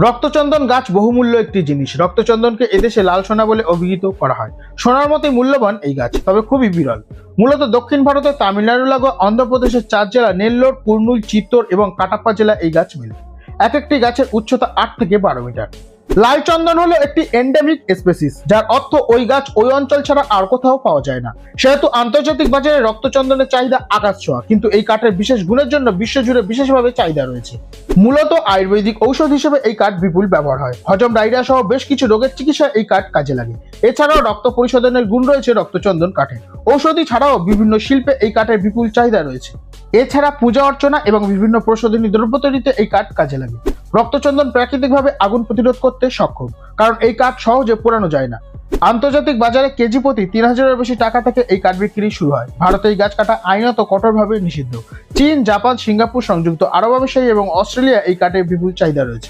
রক্তচন্দন গাছ বহুমূল্য একটি জিনিস। রক্তচন্দনকে এদেশে লাল সোনা বলে অভিহিত করা হয়। সোনার মতোই মূল্যবান এই গাছ, তবে খুবই বিরল। মূলত দক্ষিণ ভারতের তামিলনাড়ু লাগোয়া অন্ধ্রপ্রদেশের 4 জেলা নেল্লোর, কুর্নুল, চিত্তোর এবং কাটাপ্পা জেলা এই গাছ মেলে। এক একটি গাছের উচ্চতা 8 থেকে 12 মিটার। লাল চন্দন হলো একটি এন্ডেমিক স্পেসিস, যার অর্থ ওই গাছ ওই অঞ্চল ছাড়া আর কোথাও পাওয়া যায় না। সেহেতু আন্তর্জাতিক বাজারে রক্তচন্দনের চাহিদা আকাশ ছোঁয়া, কিন্তু এই কাঠের বিশেষ গুণের জন্য বিশ্বজুড়ে বিশেষভাবে চাহিদা রয়েছে। মূলত আয়ুর্বেদিক ঔষধ হিসেবে এই কাঠ বিপুল ব্যবহার হয়। হজম, ডায়রিয়া সহ বেশ কিছু রোগের চিকিৎসায় এই কাঠ কাজে লাগে। এছাড়াও রক্ত পরিশোধনের গুণ রয়েছে রক্তচন্দন কাঠে। ঔষধি ছাড়াও বিভিন্ন শিল্পে এই কাঠের বিপুল চাহিদা রয়েছে। এছাড়া পূজা অর্চনা এবং বিভিন্ন প্রসাধনী দ্রব্য তৈরিতে এই কাঠ কাজে লাগে। রক্তচন্দন প্রাকৃতিকভাবে আগুন প্রতিরোধ করতে সক্ষম, কারণ এই কাঠ সহজে পোড়ানো যায় না। আন্তর্জাতিক বাজারে কেজি প্রতি 3000-এর বেশি টাকা থেকে এই কাঠ বিক্রি শুরু হয়। ভারতে এই গাছ কাটা আইনত কঠোরভাবে নিষিদ্ধ। চীন, জাপান, সিঙ্গাপুর, সংযুক্ত আরব আমিরাত এবং অস্ট্রেলিয়া এই কাঠের বিপুল চাহিদা রয়েছে।